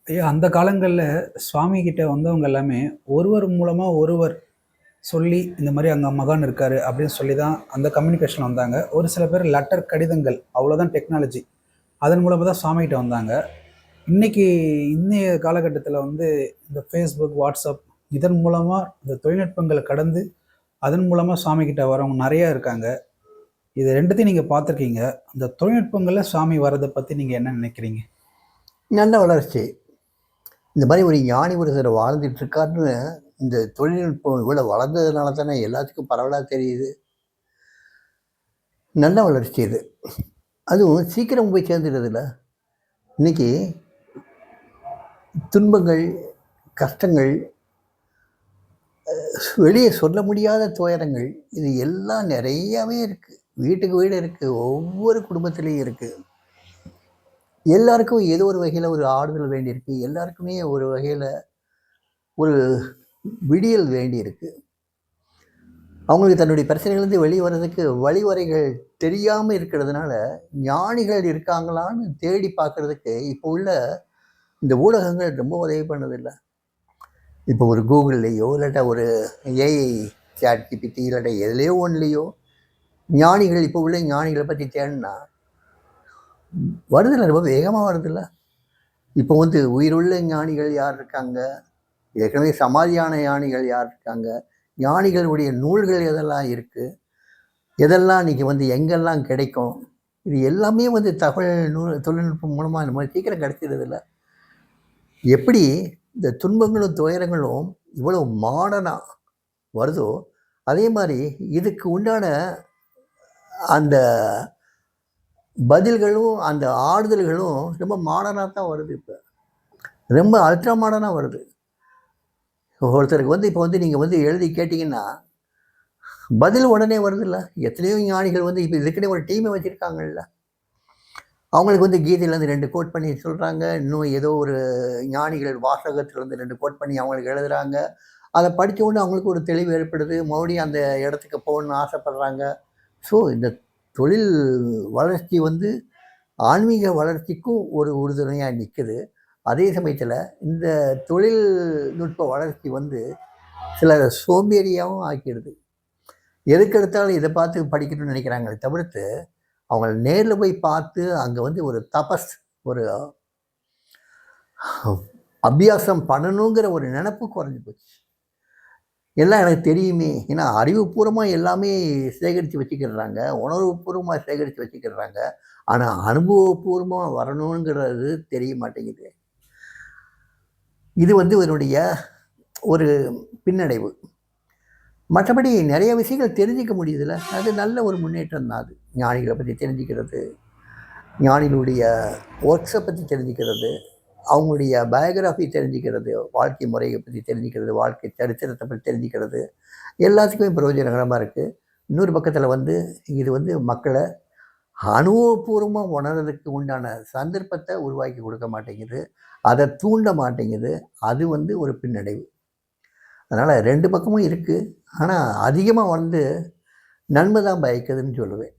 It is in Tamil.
ஐயா, அந்த காலங்கள்ல சுவாமி கிட்ட வந்தவங்க எல்லாமே ஒருவர் மூலமா ஒருவர் சொல்லி, இந்த மாரி அங்க மகான் இருக்காரு அப்படின்னு சொல்லி தான் அந்த கம்யூனிகேஷன் வந்தாங்க. ஒரு சில பேர் லெட்டர் கடிதங்கள் அவ்வளோதான் டெக்னாலஜி. அதன் மூலமா தான் சாமி கிட்ட வந்தாங்க. இன்னைக்கு இன்னைய காலகட்டத்தில வந்து இந்த Facebook, WhatsApp இதன் மூலமா இந்த தொழில்நுட்பங்கள கடந்து அதன் மூலமா சாமி கிட்ட வரவங்க நெறைய இருக்காங்க. இது 2த்தையும் நீங்க பார்த்துருக்கீங்க. அந்த தொழில்நுட்பங்கள்ல சாமி வர்றத பத்தி நீங்க என்ன நினைக்கிறீங்க? நல்ல வளர்ச்சி. இந்த மாதிரி ஒரு ஞானி ஒருத்தர் வாழ்ந்துட்டு இருக்காருன்னு இந்த தொழில்நுட்பம் இவ்வளோ வளர்ந்ததுனால தானே எல்லாத்துக்கும் பரவலாக தெரியுது. நல்ல வளர்ச்சி இது. அதுவும் சீக்கிரம் போய் சேர்ந்துடுறதில்ல. இன்னைக்கு துன்பங்கள், கஷ்டங்கள், வெளியே சொல்ல முடியாத துயரங்கள், இது எல்லாம் நிறையாவே இருக்குது. வீட்டுக்கு வீடு இருக்குது, ஒவ்வொரு குடும்பத்திலையும் இருக்குது. எல்லாருக்கும் ஏதோ ஒரு வகையில் ஒரு ஆறுதல் வேண்டியிருக்கு, எல்லாருக்குமே ஒரு வகையில் ஒரு விடியல் வேண்டியிருக்கு. அவங்களுக்கு தன்னுடைய பிரச்சனைகள்லேருந்து வெளியே வர்றதுக்கு வழிவறைகள் தெரியாமல் இருக்கிறதுனால ஞானிகள் இருக்காங்களான்னு தேடி பார்க்குறதுக்கு இப்போ உள்ள இந்த ஊடகங்கள் ரொம்ப உதவி பண்ணதில்லை. இப்போ ஒரு கூகுள்லேயோ இல்லாட்டா ஒரு ஏஐ ChatGPT இல்லாட்டா எதுலேயோ ஒன்றுலேயோ ஞானிகள் இப்போ உள்ள ஞானிகளை பற்றி தேடினா வருதில்லை, ரொம்ப வேகமாக வருதில்ல. இப்போ வந்து உயிருள்ள ஞானிகள் யார் இருக்காங்க, ஏற்கனவே சமாதியான ஞானிகள் யார் இருக்காங்க, ஞானிகளுடைய நூல்கள் எதெல்லாம் இருக்குது, எதெல்லாம் இன்றைக்கி வந்து எங்கெல்லாம் கிடைக்கும், இது எல்லாமே வந்து தகவல் தொழில்நுட்பம் மூலமாக இந்த மாதிரி சீக்கிரம் கிடைச்சிடுறதில்ல. எப்படி இந்த துன்பங்களும் துயரங்களும் இவ்வளோ மாடர்னாக வருதோ அதே மாதிரி இதுக்கு உண்டான அந்த பதில்களும் அந்த ஆறுதல்களும் ரொம்ப மாடர்னாக தான் வருது. இப்போ ரொம்ப அல்ட்ரா மாடர்னாக வருது. ஒருத்தருக்கு வந்து இப்போ வந்து நீங்கள் வந்து எழுதி கேட்டிங்கன்னா பதில் உடனே வருதில்ல. எத்தனையோ ஞானிகள் வந்து இப்போ இதுக்குன்னே ஒரு டீமை வச்சுருக்காங்கல்ல. அவங்களுக்கு வந்து கீதையிலேருந்து 2 கோட் பண்ணி சொல்கிறாங்க. இன்னும் ஏதோ ஒரு ஞானிகள் வாசகத்திலேருந்து 2 கோட் பண்ணி அவங்களுக்கு எழுதுகிறாங்க. அதை படித்த உடனே அவங்களுக்கு ஒரு தெளிவு ஏற்படுது. மறுபடியும் அந்த இடத்துக்கு போகணுன்னு ஆசைப்படுறாங்க. ஸோ இந்த தொழில் வளர்ச்சி வந்து ஆன்மீக வளர்ச்சிக்கும் ஒரு உறுதுணையாக நிற்குது. அதே சமயத்தில் இந்த தொழில்நுட்ப வளர்ச்சி வந்து சிலரை சோம்பேறியாகவும் ஆக்கிடுது. எதுக்கெடுத்தாலும் இதை பார்த்து படிக்கணும்னு நினைக்கிறாங்களே தவிர்த்து அவங்கள நேரில் போய் பார்த்து அங்கே வந்து ஒரு தபஸ், ஒரு அபியாசம் பண்ணணுங்கிற ஒரு நினப்பு குறைஞ்சி போச்சு. எல்லாம் எனக்கு தெரியுமே, ஏன்னா அறிவுபூர்வமாக எல்லாமே சேகரித்து வச்சுக்கிடுறாங்க, உணர்வுபூர்வமாக சேகரித்து வச்சுக்கிடுறாங்க. ஆனால் அனுபவபூர்வமாக வரணுங்கிறது தெரிய மாட்டேங்குது. இது வந்து என்னுடைய ஒரு பின்னடைவு. மற்றபடி நிறைய விஷயங்கள் தெரிஞ்சிக்க முடியுதுல்ல, அது நல்ல ஒரு முன்னேற்றம் தான். அது ஞானிகளை பற்றி தெரிஞ்சுக்கிறது, ஞானிகளுடைய ஒர்க்ஸை பற்றி தெரிஞ்சுக்கிறது, அவங்களுடைய பயோகிராஃபி தெரிஞ்சுக்கிறது, வாழ்க்கை முறையை பற்றி தெரிஞ்சுக்கிறது, வாழ்க்கை சரித்திரத்தை பற்றி தெரிஞ்சுக்கிறது, எல்லாத்துக்குமே பிரயோஜனகரமாக இருக்குது. இன்னொரு பக்கத்தில் வந்து இது வந்து மக்களை அனுபவபூர்வமாக உணர்றதுக்கு உண்டான சந்தர்ப்பத்தை உருவாக்கி கொடுக்க மாட்டேங்குது, அதை தூண்ட மாட்டேங்குது. அது வந்து ஒரு பின்னடைவு. அதனால் 2 பக்கமும் இருக்குது. ஆனால் அதிகமாக வந்து நன்மை தான் பயக்குதுன்னு சொல்லுவேன்.